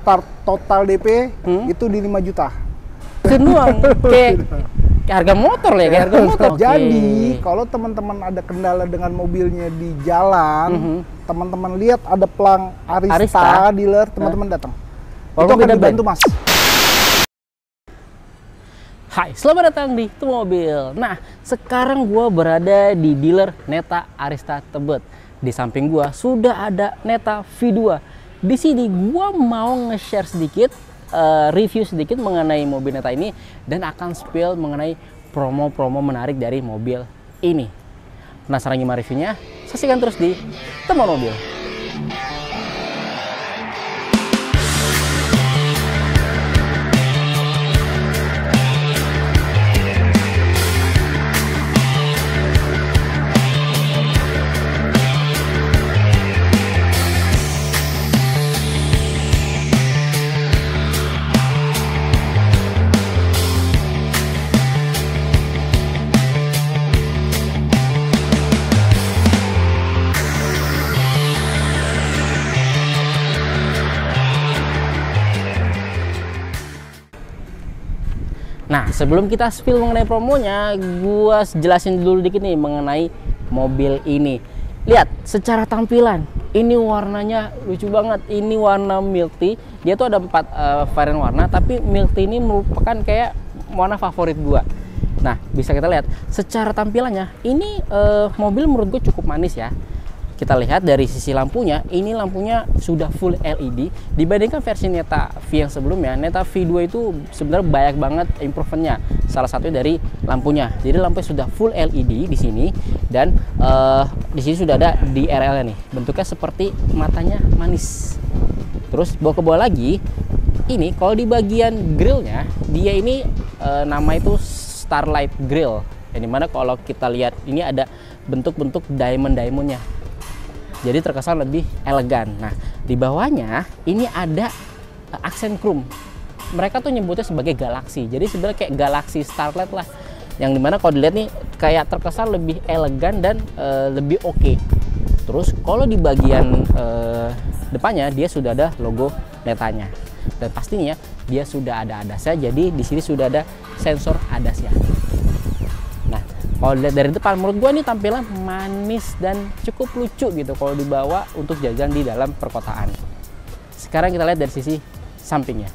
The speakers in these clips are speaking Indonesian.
start total DP itu di 5 juta. Kenuang kayak harga motor lah ya, kayak harga motor. Jadi kalau teman-teman ada kendala dengan mobilnya di jalan, teman-teman lihat ada pelang Arista dealer, teman-teman datang. Itu akan dibantu Mas. Hai, selamat datang di Itu Mobil. Nah, sekarang gua berada di dealer Neta Arista Tebet. Di samping gua sudah ada Neta V2. Di sini gua mau nge-share sedikit, review sedikit mengenai mobil Neta ini dan akan spill mengenai promo-promo menarik dari mobil ini. Penasaran gimana reviewnya? Saksikan terus di Teman Mobil. Nah, sebelum kita spill mengenai promonya, gua jelasin dulu dikit nih mengenai mobil ini. Lihat, secara tampilan, ini warnanya lucu banget. Ini warna milk tea. Dia tuh ada 4 varian warna, tapi milk tea ini merupakan kayak warna favorit gua. Nah, bisa kita lihat secara tampilannya, ini mobil menurut gue cukup manis ya. Kita lihat dari sisi lampunya, ini lampunya sudah full LED dibandingkan versi Neta V yang sebelumnya. Neta V2 itu sebenarnya banyak banget improvementnya. Salah satu dari lampunya. Jadi lampunya sudah full LED di sini dan di sini sudah ada DRL-nya nih. Bentuknya seperti matanya manis. Terus bawa ke bawah lagi, ini kalau di bagian grillnya dia ini nama itu Starlight Grill. Yang dimana kalau kita lihat ini ada bentuk-bentuk diamond-diamondnya. Jadi terkesan lebih elegan. Nah, di bawahnya ini ada aksen chrome. Mereka tuh nyebutnya sebagai galaksi. Jadi sebenarnya kayak galaksi Starlight lah. Yang dimana kalau dilihat nih kayak terkesan lebih elegan dan lebih oke. Terus kalau di bagian depannya dia sudah ada logo Netanya. Dan pastinya dia sudah ada ADAS-nya. Jadi di sini sudah ada sensor ADAS-nya. Nah, kalau dilihat dari depan, menurut gue ini tampilan manis dan cukup lucu gitu kalau dibawa untuk jajan di dalam perkotaan. Sekarang kita lihat dari sisi sampingnya.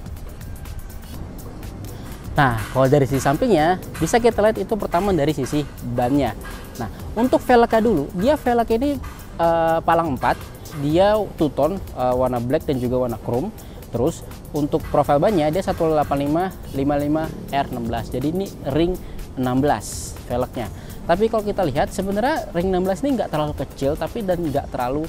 Nah, kalau dari sisi sampingnya, bisa kita lihat itu pertama dari sisi bannya. Nah, untuk velgnya dulu, dia velgnya ini palang 4, dia two-tone, warna black dan juga warna chrome. Terus untuk profil bannya dia 185/55R16. Jadi ini ring 16 velgnya. Tapi kalau kita lihat sebenarnya ring 16 ini nggak terlalu kecil tapi dan nggak terlalu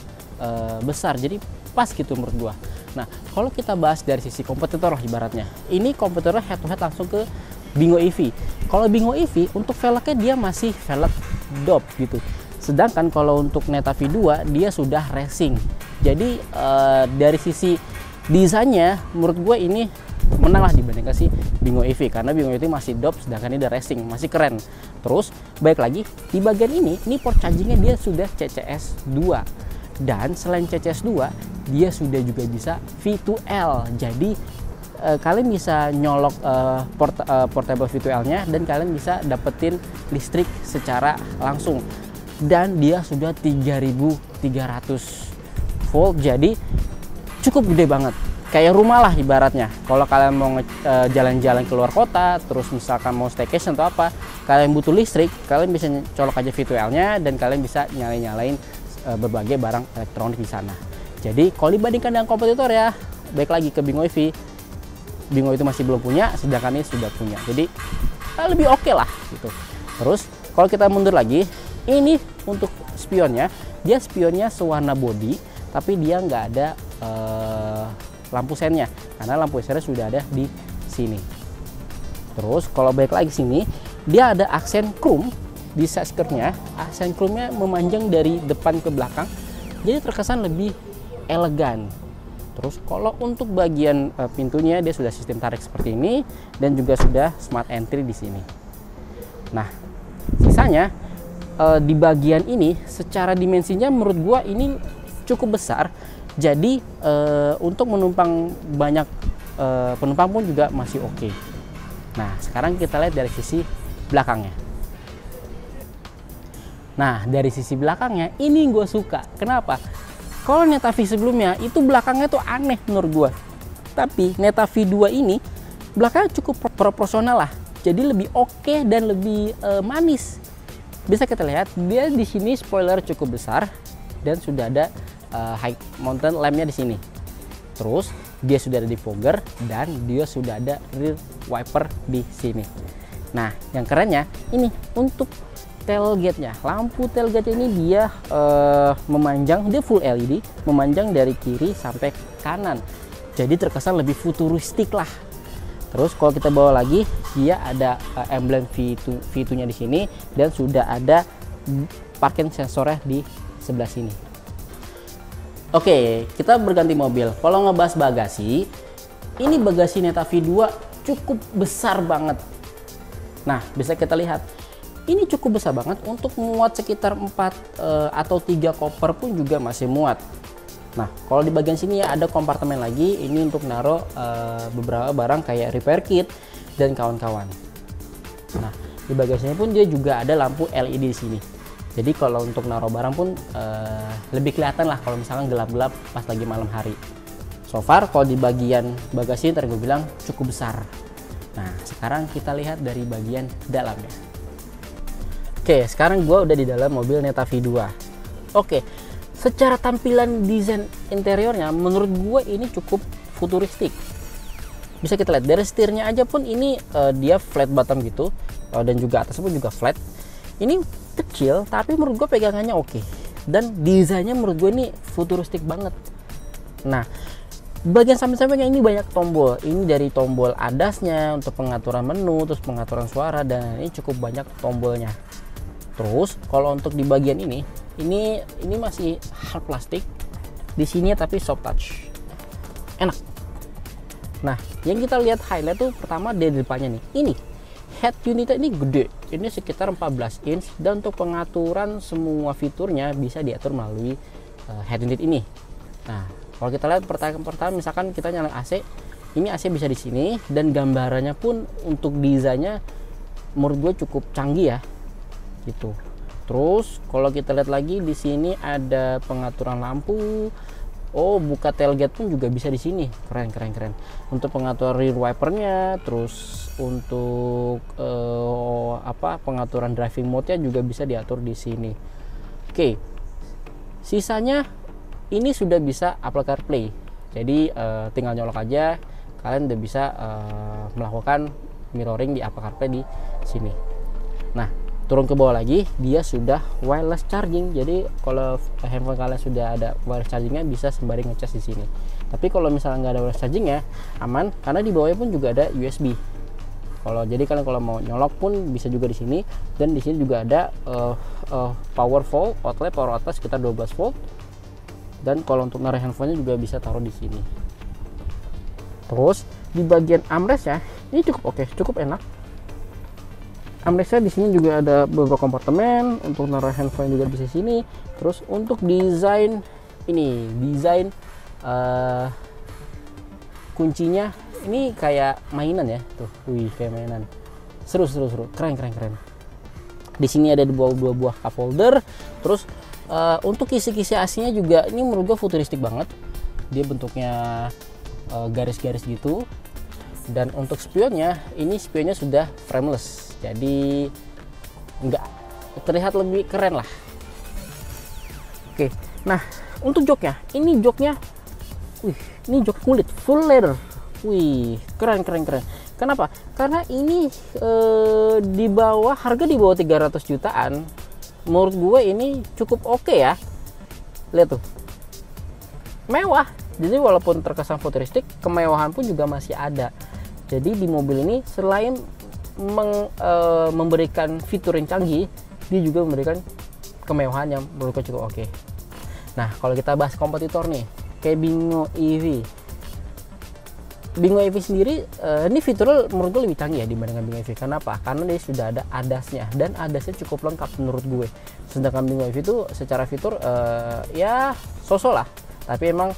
besar. Jadi pas gitu menurut gua. Nah, kalau kita bahas dari sisi kompetitor lah ibaratnya. Ini kompetitornya head to head langsung ke Bingo EV. Kalau Bingo EV untuk velgnya dia masih velg dop gitu. Sedangkan kalau untuk Neta V2 dia sudah racing. Jadi dari sisi desainnya menurut gue ini menang lah dibandingkan si Bingo EV karena Bingo EV masih dop sedangkan ini udah racing, masih keren. Terus baik lagi di bagian ini port chargingnya dia sudah CCS 2 dan selain CCS 2 dia sudah juga bisa V2L. Jadi kalian bisa nyolok portable V2L nya dan kalian bisa dapetin listrik secara langsung dan dia sudah 3300 volt. Jadi cukup gede banget, kayak rumah lah ibaratnya. Kalau kalian mau jalan-jalan keluar kota, terus misalkan mau staycation atau apa, kalian butuh listrik, kalian bisa colok aja V2L-nya dan kalian bisa nyalain berbagai barang elektronik di sana. Jadi kalau dibandingkan dengan kompetitor ya, baik lagi ke Bingo EV, Bingo itu masih belum punya, sedangkan ini sudah punya. Jadi lebih oke lah gitu. Terus kalau kita mundur lagi, ini untuk spionnya, dia spionnya sewarna body, tapi dia nggak ada lampu sennya karena lampu sennya sudah ada di sini. Terus kalau balik lagi sini dia ada aksen chrome di side skirtnya. Aksen chrome-nya memanjang dari depan ke belakang jadi terkesan lebih elegan. Terus kalau untuk bagian pintunya dia sudah sistem tarik seperti ini dan juga sudah smart entry di sini. Nah, sisanya di bagian ini secara dimensinya menurut gua ini cukup besar Jadi untuk menumpang banyak penumpang pun juga masih oke. Nah, sekarang kita lihat dari sisi belakangnya. Nah, dari sisi belakangnya ini gue suka. Kenapa? Kalau Neta V sebelumnya itu belakangnya tuh aneh menurut gue. Tapi Neta V2 ini belakangnya cukup proporsional lah. Jadi lebih oke dan lebih manis. Bisa kita lihat dia di sini spoiler cukup besar dan sudah ada high mountain lampnya di sini. Terus dia sudah ada defogger dan dia sudah ada rear wiper di sini. Nah, yang kerennya ini untuk tailgate-nya. Lampu tailgate ini dia memanjang, dia full LED, memanjang dari kiri sampai kanan. Jadi terkesan lebih futuristik lah. Terus kalau kita bawa lagi, dia ada emblem V2-nya di sini dan sudah ada parking sensornya di sebelah sini. Oke, kita berganti mobil. Kalau ngebahas bagasi, ini bagasi Neta V2 cukup besar banget. Nah, bisa kita lihat. Ini cukup besar banget untuk muat sekitar 4 atau 3 koper pun juga masih muat. Nah, kalau di bagian sini ya ada kompartemen lagi. Ini untuk naruh beberapa barang kayak repair kit dan kawan-kawan. Nah, di bagian sini pun dia juga ada lampu LED di sini. Jadi kalau untuk naruh barang pun lebih kelihatan lah kalau misalkan gelap-gelap pas lagi malam hari. So far kalau di bagian bagasi tadi gue bilang cukup besar. Nah, sekarang kita lihat dari bagian dalamnya. Oke, sekarang gue udah di dalam mobil Neta V2. Oke, secara tampilan desain interiornya menurut gue ini cukup futuristik. Bisa kita lihat dari setirnya aja pun ini dia flat bottom gitu, dan juga atasnya pun juga flat. Ini kecil tapi menurut gue pegangannya oke. Dan desainnya menurut gue ini futuristik banget. Nah, bagian samping-sampingnya ini banyak tombol. Ini dari tombol ADAS-nya untuk pengaturan menu, terus pengaturan suara, dan ini cukup banyak tombolnya. Terus kalau untuk di bagian ini masih hard plastik di sini tapi soft touch, enak. Nah, yang kita lihat highlight tuh pertama dari depannya nih, ini head unitnya ini gede, ini sekitar 14 inch dan untuk pengaturan semua fiturnya bisa diatur melalui head unit ini. Nah, kalau kita lihat pertama misalkan kita nyalain AC, ini AC bisa di sini dan gambarannya pun untuk desainnya menurut gue cukup canggih ya. Gitu. Terus kalau kita lihat lagi di sini ada pengaturan lampu. Oh, buka tailgate pun juga bisa di sini. Keren. Untuk pengaturan rear wipernya, terus untuk pengaturan driving mode-nya juga bisa diatur di sini. Oke. Sisanya ini sudah bisa Apple CarPlay. Jadi tinggal nyolok aja, kalian udah bisa melakukan mirroring di Apple CarPlay di sini. Nah, turun ke bawah lagi dia sudah wireless charging. Jadi kalau handphone kalian sudah ada wireless chargingnya bisa sembari ngecas di sini. Tapi kalau misalnya nggak ada wireless chargingnya aman karena di bawahnya pun juga ada USB. Jadi kalian kalau mau nyolok pun bisa juga di sini, dan di sini juga ada power outlet sekitar 12 volt. Dan kalau untuk naruh handphonenya juga bisa taruh di sini. Terus di bagian armrestnya ini cukup oke, cukup enak. Armrestnya di sini juga ada beberapa kompartemen untuk naruh handphone juga bisa sini. Terus untuk desain kuncinya ini kayak mainan ya tuh, kayak mainan. Seru, keren. Di sini ada dua buah cup holder. Terus untuk kisi-kisi AC-nya juga ini menurut gue futuristik banget. Dia bentuknya garis-garis gitu. Dan untuk spionnya sudah frameless, jadi nggak terlihat lebih keren lah. Oke, nah untuk joknya, ini jok kulit full leather. Keren. Kenapa? Karena ini harga di bawah 300 jutaan. Menurut gue ini cukup oke ya. Lihat tuh, mewah. Jadi walaupun terkesan futuristik, kemewahan pun juga masih ada. Jadi di mobil ini selain memberikan fitur yang canggih, dia juga memberikan kemewahan yang menurutku cukup oke. Nah, kalau kita bahas kompetitor nih, kayak Bingo EV. Bingo EV sendiri, ini fiturnya menurut gue lebih canggih ya dibandingkan Bingo EV. Kenapa? Karena dia sudah ada ADAS-nya, dan ADAS-nya cukup lengkap menurut gue. Sedangkan Bingo EV itu secara fitur ya sosok lah. Tapi emang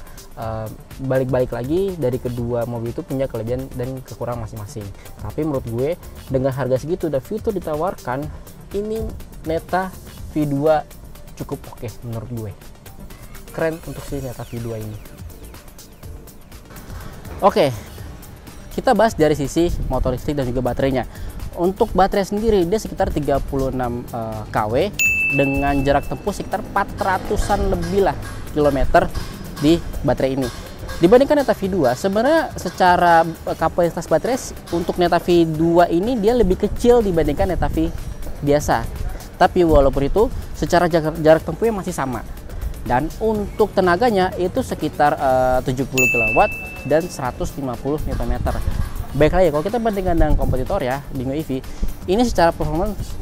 balik-balik lagi dari kedua mobil itu punya kelebihan dan kekurangan masing-masing. Tapi menurut gue dengan harga segitu dan fitur ditawarkan, ini Neta V2 cukup oke menurut gue. Keren untuk si Neta V2 ini. Oke, kita bahas dari sisi motor listrik dan juga baterainya. Untuk baterai sendiri dia sekitar 36 kW dengan jarak tempuh sekitar 400-an lebih lah kilometer di baterai ini. Dibandingkan Neta V2, sebenarnya secara kapasitas baterai untuk Neta V2 ini dia lebih kecil dibandingkan Neta V biasa. Tapi walaupun itu secara jarak tempuhnya masih sama. Dan untuk tenaganya itu sekitar 70 kW dan 150 Nm. Baik lagi kalau kita bandingkan dengan kompetitor ya, Dingo EV, ini secara performance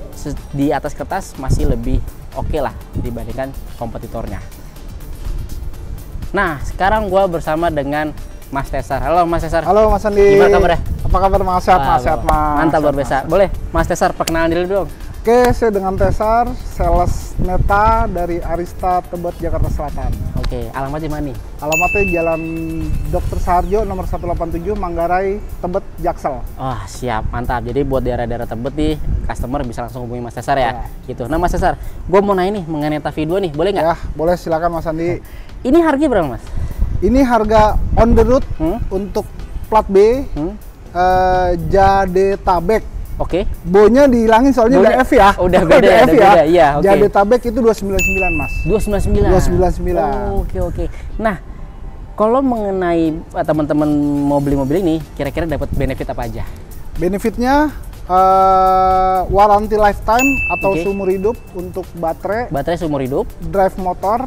di atas kertas masih lebih oke lah dibandingkan kompetitornya. Nah, sekarang gue bersama dengan Mas Tesar. Halo Mas Tesar. Halo Mas Andi. Gimana kabarnya? Apa kabar Mas? Sehat Mas, sehat Mas. Mantap, luar biasa. Boleh Mas Tesar perkenalan diri dong. Oke, saya dengan Tesar, sales Neta dari Arista Tebet, Jakarta Selatan. Oke, alamatnya mana nih? Alamatnya Jalan Dr. Saharjo nomor 187 Manggarai, Tebet, Jaksel. Oh, siap, mantap. Jadi buat daerah-daerah Tebet nih, customer bisa langsung hubungi Mas Tesar ya. Gitu. Nah Mas Tesar, gue mau nanya nih mengenai Neta V2 nih, boleh nggak? Ya, boleh, silakan Mas Andi. Ini harganya berapa Mas? Ini harga on the road untuk plat B, Jadetabek. Oke. Bonya dihilangin soalnya udah F ya. Udah beda ya, F ya. Iya, oke. Jadetabek itu 299 Mas. 299. Oke. Nah, kalau mengenai teman-teman mau beli mobil ini, kira-kira dapat benefit apa aja? Benefitnya warranty lifetime atau seumur hidup untuk baterai. Baterai seumur hidup. Drive motor.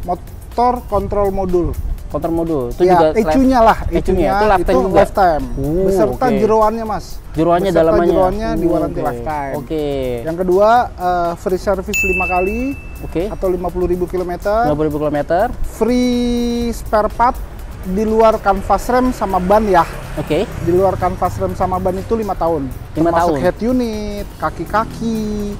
Motor kontrol modul. Kontrol modul itu ya, juga ECU-nya lah, ECU-nya itu lifetime. Beserta jeroannya Mas. Jeroannya dalamnya. Jeroannya di warranty lifetime. Yang kedua free service 5 kali. Atau 50.000 km. 50.000 km. Free spare part di luar kanvas rem sama ban ya. Di luar kanvas rem sama ban itu 5 tahun. 5 tahun. Head unit, kaki-kaki.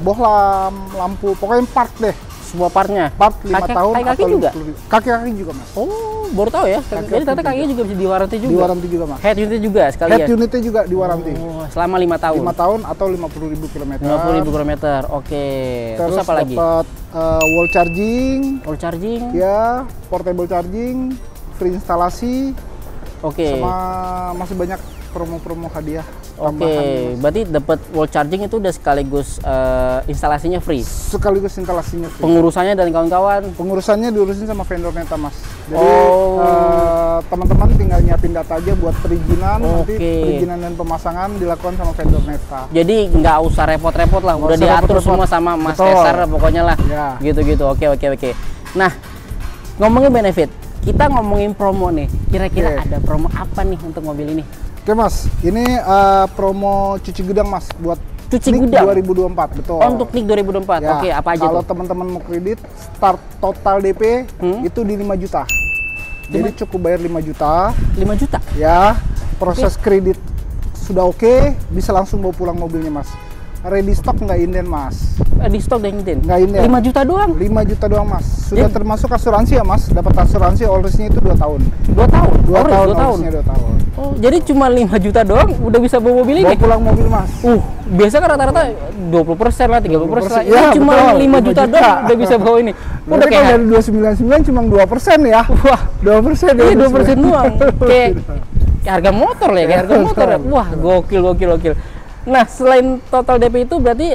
Bohlam, lampu, pokoknya part deh. Semua partnya? Part 5 tahun kaki-kaki juga? Kaki-kaki juga Mas. Oh, baru tahu ya. Jadi ternyata kakinya juga bisa diwaranti juga? Diwaranti juga Mas. Head unitnya juga sekalian? Head unitnya juga diwaranti. Oh, selama 5 tahun? 5 tahun atau 50.000 km. 50.000 km, oke. Terus apa lagi? Dapat wall charging. Wall charging? Ya, portable charging, free instalasi. Sama masih banyak promo-promo hadiah. Berarti dapat wall charging itu udah sekaligus instalasinya free? Sekaligus instalasinya free. Pengurusannya dan kawan-kawan? Pengurusannya diurusin sama vendor Neta Mas. Jadi teman-teman tinggal nyiapin data aja buat perizinan. Nanti perizinan dan pemasangan dilakukan sama vendor Neta. Jadi nggak usah repot-repot lah, udah diatur semua sama Mas Tesar pokoknya lah. Gitu-gitu, oke. Nah, ngomongin benefit, kita ngomongin promo nih. Kira-kira ada promo apa nih untuk mobil ini? Oke Mas, ini promo cuci gudang Mas buat cuci NIK gudang 2024, betul. Untuk NIK 2024, ya, apa aja kalau tuh? teman-teman mau kredit, start total DP itu di 5 juta. Jadi cukup bayar 5 juta. 5 juta? Ya, proses kredit sudah oke, bisa langsung bawa pulang mobilnya Mas. Ready stock nggak inden Mas. Ready stock nggak inden? Nggak inden. 5 juta doang? 5 juta doang Mas. Sudah termasuk asuransi ya Mas. Dapat asuransi all risk-nya itu 2 tahun. 2 tahun? 2 tahun, 2 tahun. Oh, jadi cuma 5 juta doang udah bisa bawa mobil ini? Bawa pulang mobil Mas. Biasa kan rata-rata 20% lah, 30%. Ya, cuma 5 juta doang udah bisa bawa ini. Udah kayak dari 299 cuma 2% ya. Wah, 2% ya. Iya, 2% doang. Kayak harga motor lah ya, kayak harga motor. Wah, gokil. Nah, selain total DP itu berarti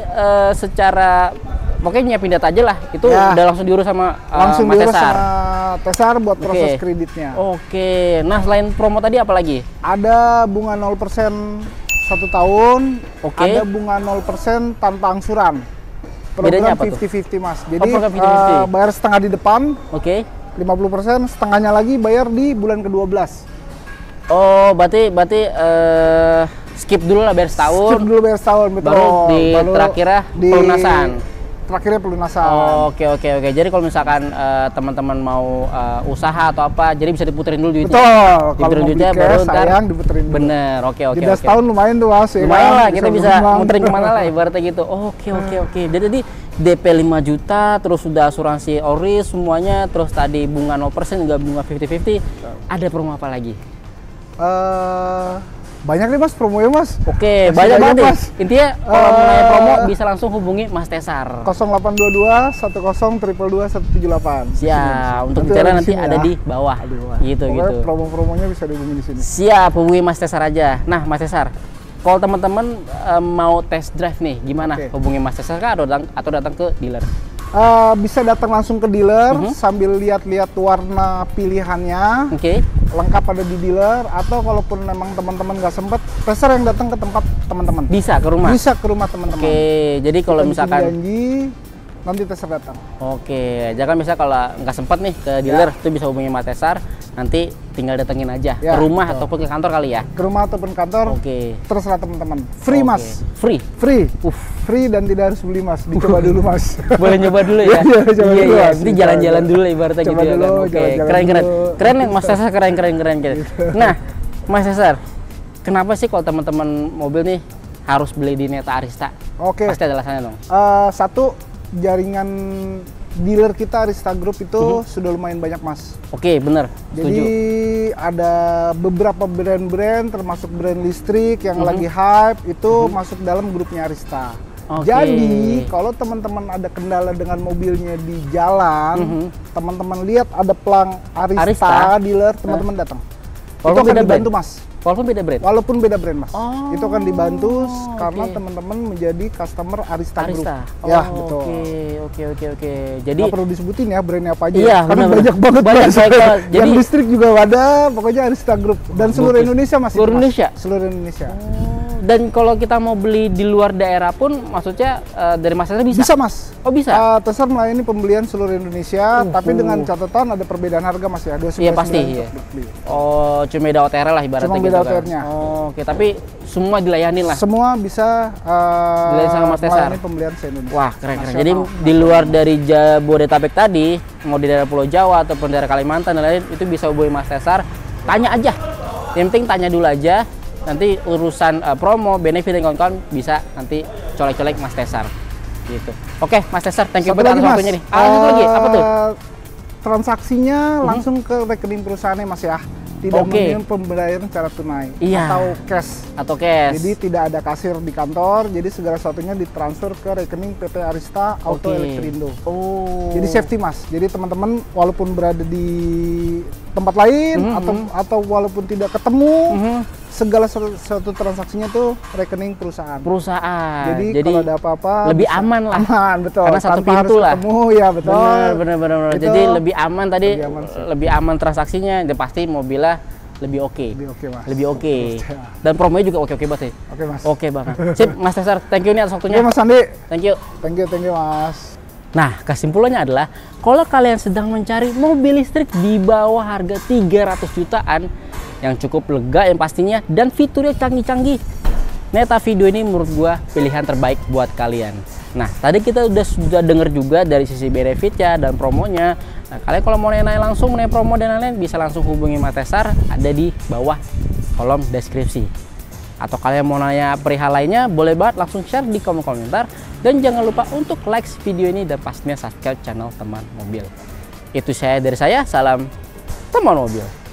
secara pokoknya nyiapin data aja lah. Itu udah langsung diurus sama langsung Mas diurus Tesar. sama Tesar buat proses kreditnya. Nah, selain promo tadi apa lagi? Ada bunga 0% 1 tahun. Ada bunga 0% tanpa angsuran. Program 50-50 Mas. Jadi bayar setengah di depan. 50%, setengahnya lagi bayar di bulan ke-12. Oh, berarti skip dulu lah bayar setahun. Skip dulu bayar setahun, betul. Baru terakhirnya pelunasan. Terakhirnya pelunasan. Oke. Jadi kalau misalkan teman-teman mau usaha atau apa, jadi bisa diputerin dulu duitnya. Betul. Diputerin duitnya baru sayang diputerin dulu. Bener. Oke. Jeda setahun lumayan tuh Mas. Lumayan lah, kita bisa muterin kemana lah ibaratnya gitu. Oke. Jadi DP 5 juta, terus sudah asuransi ori semuanya, terus tadi bunga 0% juga bunga 50-50. Ada promo apa lagi? Banyak nih Mas promonya Mas. Oke, banyak banget Mas. Intinya kalau mau nanya promo bisa langsung hubungi Mas Tesar. 0822 10 222 178. Siap, untuk bicara nanti ada di bawah. Gitu. Promo-promonya bisa dihubungi di sini. Siap, hubungi Mas Tesar aja. Nah, Mas Tesar, kalau teman-teman mau test drive nih, gimana? Hubungi Mas Tesar kah atau datang ke dealer? Bisa datang langsung ke dealer sambil lihat-lihat warna pilihannya. Lengkap ada di dealer, atau kalaupun memang teman-teman nggak sempet, Tesar yang datang ke tempat teman-teman. Bisa ke rumah? Bisa ke rumah teman-teman. Jadi kalau misalkan janji, nanti Tesar datang. Jangan misalnya kalau nggak sempat nih ke dealer, itu bisa hubungi Mas Tesar, nanti tinggal datengin aja ke rumah ataupun ke kantor kali ya. Ke rumah ataupun kantor. Terserah teman-teman. Free Mas. Free. Free dan tidak harus beli Mas. Dicoba dulu Mas. Boleh nyoba dulu ya. Iya. Nanti jalan-jalan dulu ibaratnya gitu ya kan. Keren nih Mas Tesar, keren. Nah, Mas Tesar, kenapa sih kalau teman-teman mobil nih harus beli di Neta Arista? Pasti ada alasannya dong. Satu, jaringan dealer kita Arista Group itu sudah lumayan banyak Mas. Bener. Jadi ada beberapa brand-brand termasuk brand listrik yang lagi hype itu masuk dalam grupnya Arista. Jadi kalau teman-teman ada kendala dengan mobilnya di jalan, teman-teman lihat ada pelang Arista dealer, teman-teman datang. Itu akan dibantu Mas. Walaupun beda brand Mas. Itu akan dibantu karena teman-teman menjadi customer Arista Group. Ya, betul. Oke. Jadi nggak perlu disebutin ya brandnya apa aja. Iya, karena banyak banget. Jadi yang listrik juga ada, pokoknya Arista Group dan seluruh Indonesia Mas. Seluruh Indonesia. Dan kalau kita mau beli di luar daerah pun, maksudnya dari Mas Tesar bisa? Bisa Mas. Bisa? Tesar melayani pembelian seluruh Indonesia, tapi dengan catatan ada perbedaan harga Mas ya. Iya pasti. Cuma beda OTR lah ibaratnya gitu OTR-nya. Tapi semua dilayani lah. Semua bisa dilayani sama Mas Tesar. Pembelian se-Indonesia. Wah, keren. Jadi di luar dari Jabodetabek tadi, mau di daerah Pulau Jawa ataupun daerah Kalimantan dan lain, itu bisa hubungi Mas Tesar. Tanya aja. Yang penting tanya dulu aja. Nanti urusan promo, benefit dan kawan-kawan bisa nanti colek-colek Mas Tesar gitu. Oke, Mas Tesar, thank you banget atas waktunya nih. Satu lagi, apa tuh? Transaksinya langsung ke rekening perusahaannya Mas ya. Tidak melalui pembayaran secara tunai atau cash. Jadi tidak ada kasir di kantor, jadi segala sesuatunya ditransfer ke rekening PT Arista Auto Elektrindo. Jadi safety Mas. Jadi teman-teman walaupun berada di tempat lain atau walaupun tidak ketemu, segala satu transaksinya tuh rekening perusahaan. Jadi kalau ada apa-apa lebih aman lah. Aman, betul. Karena satu pintu lah. Ketemu, ya betul. Benar. Jadi lebih aman tadi, lebih aman transaksinya. Dan pasti mobilnya lebih oke. Lebih oke. Dan promonya juga oke banget sih. Oke Mas. Oke banget. Sip, Mas Tesar, thank you nih atas waktunya. Oke Mas Andi. Thank you Mas. Nah, kesimpulannya adalah kalau kalian sedang mencari mobil listrik di bawah harga 300 jutaan yang cukup lega yang pastinya dan fiturnya canggih-canggih, Neta Video ini menurut gua pilihan terbaik buat kalian. Nah, tadi kita sudah dengar juga dari sisi benefitnya dan promonya. Nah, kalian kalau mau nanya langsung mengenai promo dan lain-lain bisa langsung hubungi Mas Tesar, ada di bawah kolom deskripsi. Atau kalian mau nanya perihal lainnya, boleh banget langsung share di kolom komentar. Dan jangan lupa untuk like video ini dan pastinya subscribe channel Teman Mobil. Itu dari saya, salam Teman Mobil.